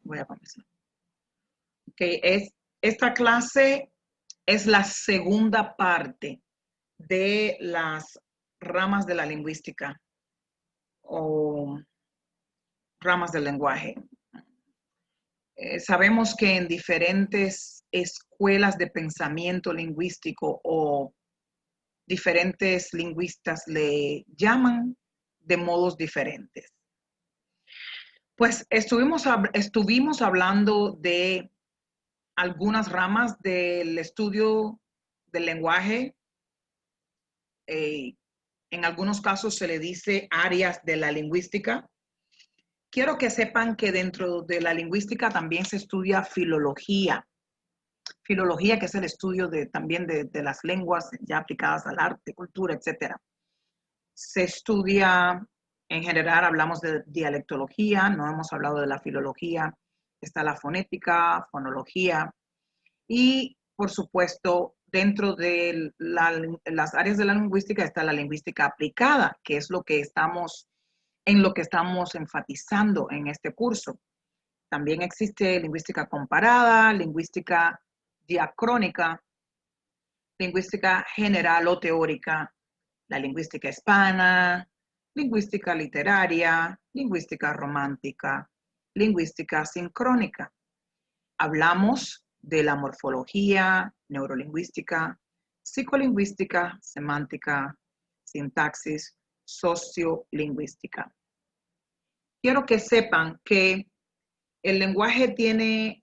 Voy a comenzar. Okay, esta clase es la segunda parte de las ramas de la lingüística o ramas del lenguaje. Sabemos que en diferentes escuelas de pensamiento lingüístico o diferentes lingüistas le llaman de modos diferentes. Pues estuvimos hablando de algunas ramas del estudio del lenguaje. En algunos casos se le dice áreas de la lingüística. Quiero que sepan que dentro de la lingüística también se estudia filología. Filología, que es el estudio también de las lenguas ya aplicadas al arte, cultura, etc. Se estudia, en general hablamos de dialectología, no hemos hablado de la filología. Está la fonética, fonología y, por supuesto, dentro de las áreas de la lingüística está la lingüística aplicada, que es en lo que estamos enfatizando en este curso. También existe lingüística comparada, lingüística diacrónica, lingüística general o teórica, la lingüística hispana, lingüística literaria, lingüística romántica, lingüística sincrónica. Hablamos de la morfología, neurolingüística, psicolingüística, semántica, sintaxis, sociolingüística. Quiero que sepan que el lenguaje tiene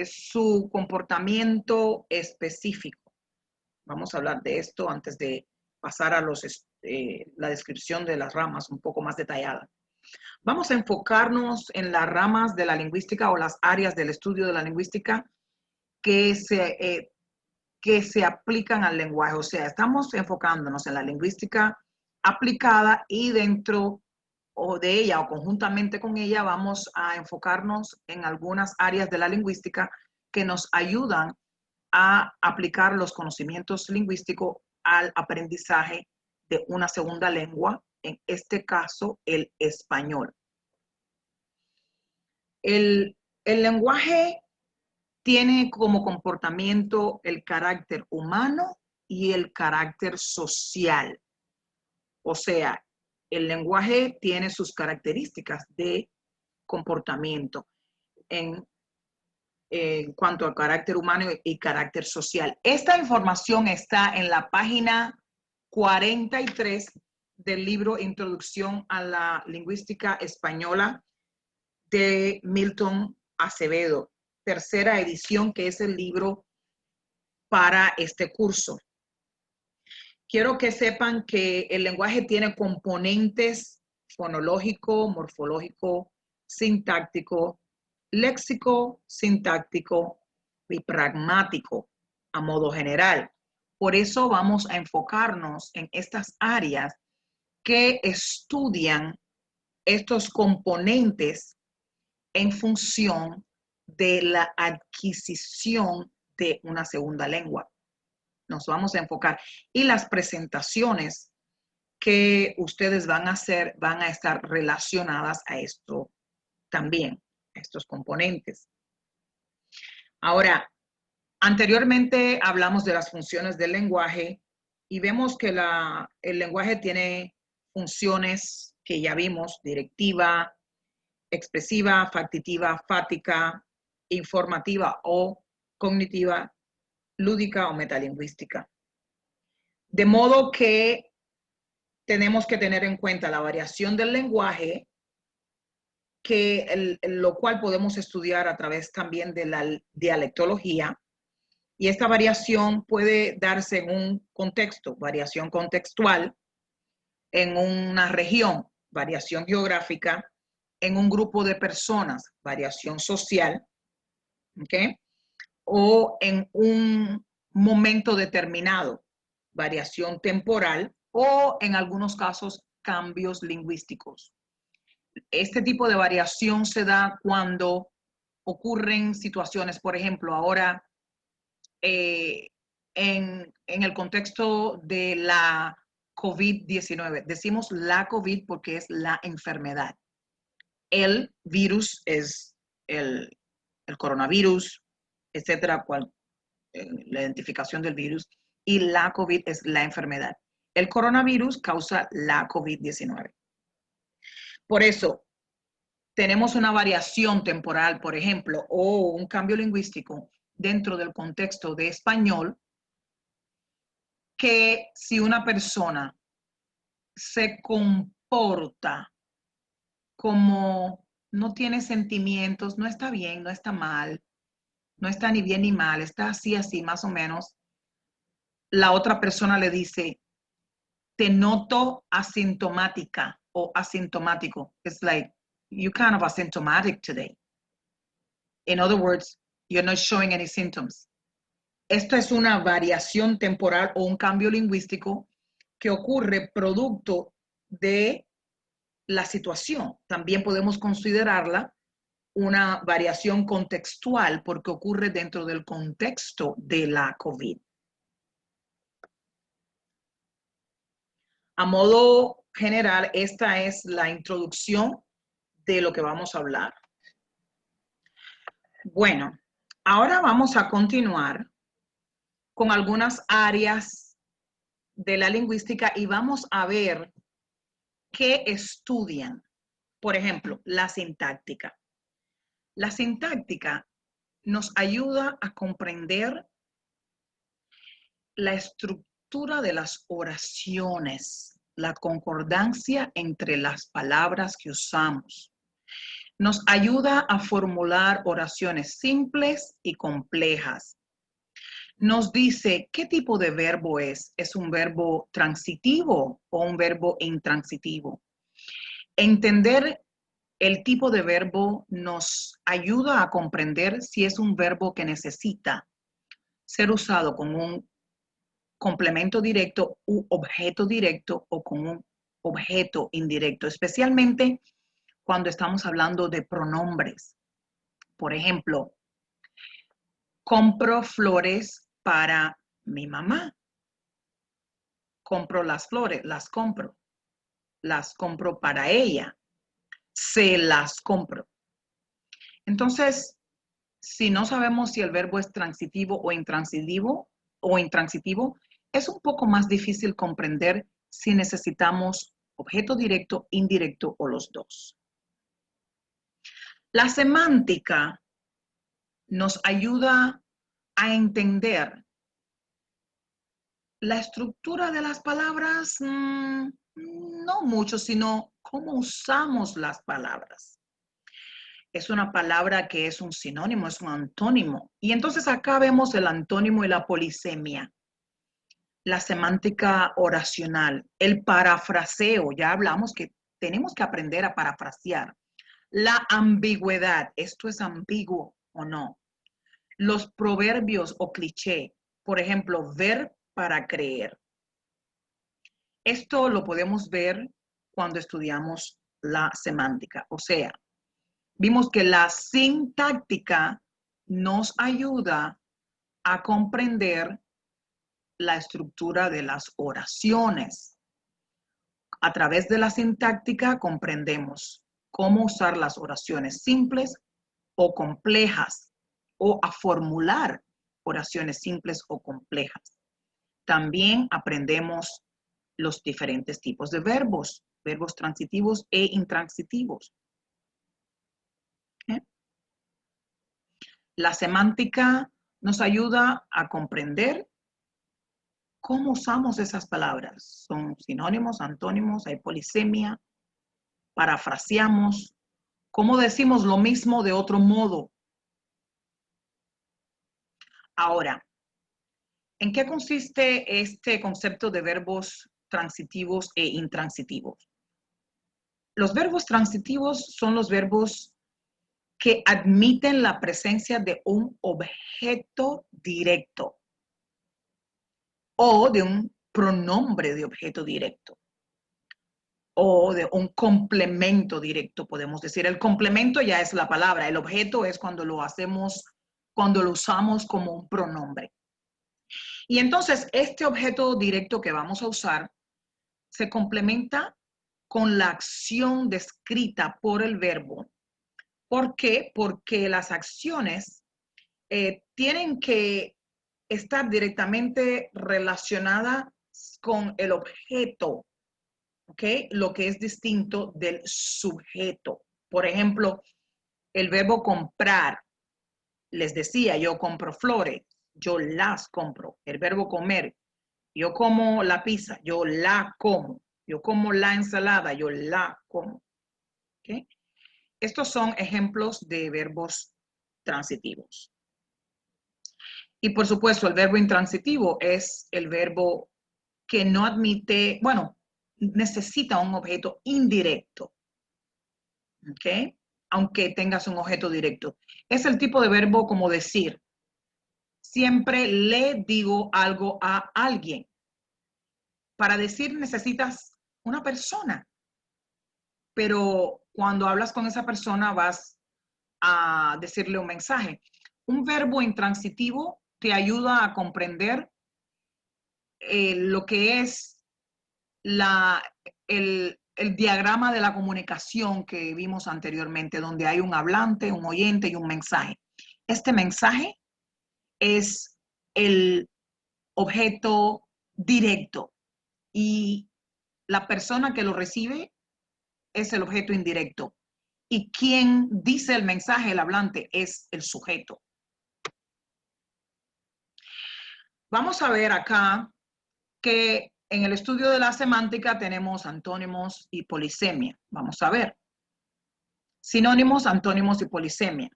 su comportamiento específico. Vamos a hablar de esto antes de pasar a la descripción de las ramas un poco más detallada. Vamos a enfocarnos en las ramas de la lingüística o las áreas del estudio de la lingüística que se aplican al lenguaje. O sea, estamos enfocándonos en la lingüística aplicada y dentro de ella o conjuntamente con ella vamos a enfocarnos en algunas áreas de la lingüística que nos ayudan a aplicar los conocimientos lingüísticos al aprendizaje de una segunda lengua, en este caso el español. El lenguaje tiene como comportamiento el carácter humano y el carácter social. O sea, el lenguaje tiene sus características de comportamiento en cuanto a carácter humano y carácter social. Esta información está en la página 43 del libro Introducción a la Lingüística Española de Milton Acevedo, tercera edición, que es el libro para este curso. Quiero que sepan que el lenguaje tiene componentes fonológico, morfológico, sintáctico, léxico, sintáctico y pragmático a modo general. Por eso vamos a enfocarnos en estas áreas que estudian estos componentes en función de la adquisición de una segunda lengua. Nos vamos a enfocar. Y las presentaciones que ustedes van a hacer van a estar relacionadas a esto también, a estos componentes. Ahora, anteriormente hablamos de las funciones del lenguaje y vemos que el lenguaje tiene funciones que ya vimos: directiva, expresiva, factitiva, fática, informativa o cognitiva, lúdica o metalingüística. De modo que tenemos que tener en cuenta la variación del lenguaje, lo cual podemos estudiar a través también de la dialectología. Y esta variación puede darse en un contexto, variación contextual, en una región, variación geográfica, en un grupo de personas, variación social, ¿ok? O en un momento determinado, variación temporal, o en algunos casos, cambios lingüísticos. Este tipo de variación se da cuando ocurren situaciones, por ejemplo, ahora en el contexto de la COVID-19. Decimos la COVID porque es la enfermedad. El virus es el el coronavirus, etcétera, la identificación del virus, y la COVID es la enfermedad. El coronavirus causa la COVID-19. Por eso, tenemos una variación temporal, por ejemplo, o un cambio lingüístico dentro del contexto de español, que si una persona se comporta como no tiene sentimientos, no está bien, no está mal, no está ni bien ni mal, está así, así, más o menos, la otra persona le dice, te noto asintomática o asintomático. It's like, you kind of asymptomatic today. In other words, you're not showing any symptoms. Esto es una variación temporal o un cambio lingüístico que ocurre producto de la situación. También podemos considerarla una variación contextual porque ocurre dentro del contexto de la COVID. A modo general, esta es la introducción de lo que vamos a hablar. Bueno, ahora vamos a continuar con algunas áreas de la lingüística y vamos a ver qué estudian. Por ejemplo, la sintáctica. La sintáctica nos ayuda a comprender la estructura de las oraciones, la concordancia entre las palabras que usamos. Nos ayuda a formular oraciones simples y complejas. Nos dice qué tipo de verbo es. ¿Es un verbo transitivo o un verbo intransitivo? Entender el tipo de verbo nos ayuda a comprender si es un verbo que necesita ser usado con un complemento directo u objeto directo o con un objeto indirecto, especialmente cuando estamos hablando de pronombres. Por ejemplo, compro flores para mi mamá. Compro las flores, las compro para ella, se las compro. Entonces, si no sabemos si el verbo es transitivo o intransitivo, es un poco más difícil comprender si necesitamos objeto directo, indirecto o los dos. La semántica nos ayuda a entender la estructura de las palabras, no mucho, sino cómo usamos las palabras. Es una palabra que es un sinónimo, es un antónimo. Y entonces acá vemos el antónimo y la polisemia. La semántica oracional, el parafraseo, ya hablamos que tenemos que aprender a parafrasear. La ambigüedad, ¿esto es ambiguo o no? Los proverbios o cliché, por ejemplo, ver para creer. Esto lo podemos ver cuando estudiamos la semántica, o sea, vimos que la sintáctica nos ayuda a comprender la estructura de las oraciones. A través de la sintáctica comprendemos cómo usar las oraciones simples o complejas o a formular oraciones simples o complejas. También aprendemos los diferentes tipos de verbos, verbos transitivos e intransitivos. La semántica nos ayuda a comprender cómo usamos esas palabras. Son sinónimos, antónimos, hay polisemia, parafraseamos, cómo decimos lo mismo de otro modo. Ahora, ¿en qué consiste este concepto de verbos transitivos e intransitivos? Los verbos transitivos son los verbos que admiten la presencia de un objeto directo o de un pronombre de objeto directo o de un complemento directo, podemos decir. El complemento ya es la palabra, el objeto es cuando lo hacemos, cuando lo usamos como un pronombre. Y entonces este objeto directo que vamos a usar se complementa con la acción descrita por el verbo ¿Por qué? Porque las acciones tienen que estar directamente relacionadas con el objeto, ¿ok? Lo que es distinto del sujeto. Por ejemplo, el verbo comprar. Les decía, yo compro flores, yo las compro. El verbo comer, yo como la pizza, yo la como. Yo como la ensalada, yo la como. ¿Okay? Estos son ejemplos de verbos transitivos. Y por supuesto, el verbo intransitivo es el verbo que no admite, bueno, necesita un objeto indirecto. ¿Ok? Aunque tengas un objeto directo. Es el tipo de verbo como decir. Siempre le digo algo a alguien. Para decir necesitas una persona, pero cuando hablas con esa persona vas a decirle un mensaje. Un verbo intransitivo te ayuda a comprender lo que es el diagrama de la comunicación que vimos anteriormente, donde hay un hablante, un oyente y un mensaje. Este mensaje es el objeto directo y la persona que lo recibe es el objeto indirecto. Y quien dice el mensaje, el hablante, es el sujeto. Vamos a ver acá que en el estudio de la semántica tenemos antónimos y polisemia. Vamos a ver. Sinónimos, antónimos y polisemia.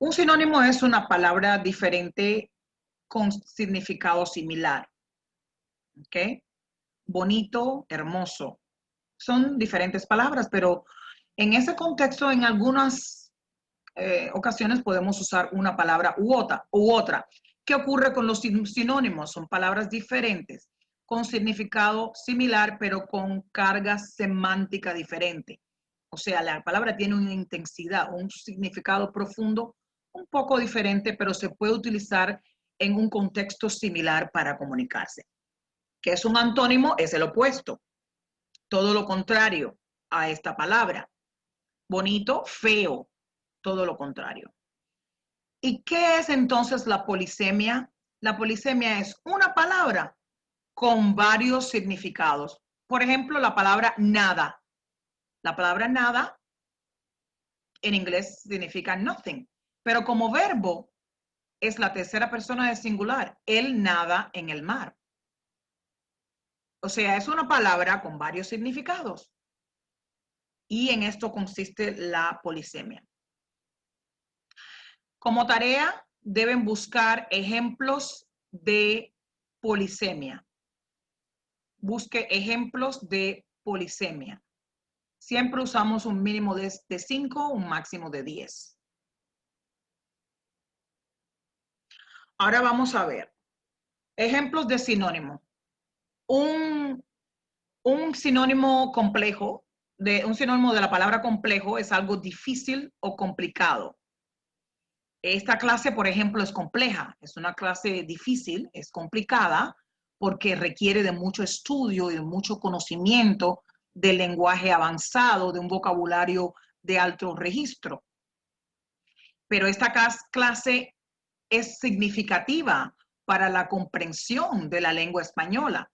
Un sinónimo es una palabra diferente con significado similar. ¿Ok? Bonito, hermoso. Son diferentes palabras, pero en ese contexto, en algunas ocasiones podemos usar una palabra u otra. ¿Qué ocurre con los sinónimos? Son palabras diferentes, con significado similar, pero con carga semántica diferente. O sea, la palabra tiene una intensidad, un significado profundo, un poco diferente, pero se puede utilizar en un contexto similar para comunicarse. ¿Qué es un antónimo? Es el opuesto, todo lo contrario a esta palabra. Bonito, feo, todo lo contrario. ¿Y qué es entonces la polisemia? La polisemia es una palabra con varios significados. Por ejemplo, la palabra nada. La palabra nada en inglés significa nothing, pero como verbo es la tercera persona de singular. Él nada en el mar. O sea, es una palabra con varios significados. Y en esto consiste la polisemia. Como tarea, deben buscar ejemplos de polisemia. Busque ejemplos de polisemia. Siempre usamos un mínimo de 5, un máximo de 10. Ahora vamos a ver. Ejemplos de sinónimo. Un sinónimo complejo, un sinónimo de la palabra complejo es algo difícil o complicado. Esta clase, por ejemplo, es compleja, es una clase difícil, es complicada, porque requiere de mucho estudio y de mucho conocimiento del lenguaje avanzado, de un vocabulario de alto registro. Pero esta clase es significativa para la comprensión de la lengua española.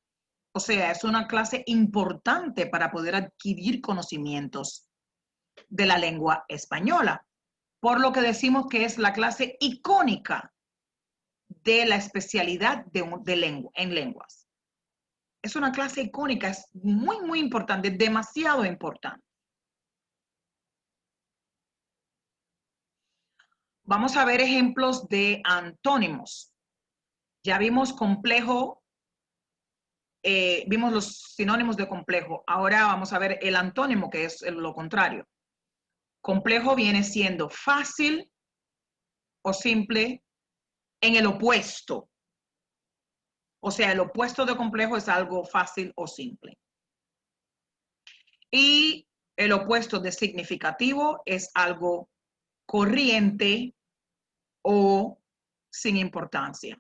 O sea, es una clase importante para poder adquirir conocimientos de la lengua española. Por lo que decimos que es la clase icónica de la especialidad en lenguas. Es una clase icónica, es muy, muy importante, demasiado importante. Vamos a ver ejemplos de antónimos. Ya vimos complejo, vimos los sinónimos de complejo. Ahora vamos a ver el antónimo, que es lo contrario. Complejo viene siendo fácil o simple en el opuesto. O sea, el opuesto de complejo es algo fácil o simple. Y el opuesto de significativo es algo corriente o sin importancia.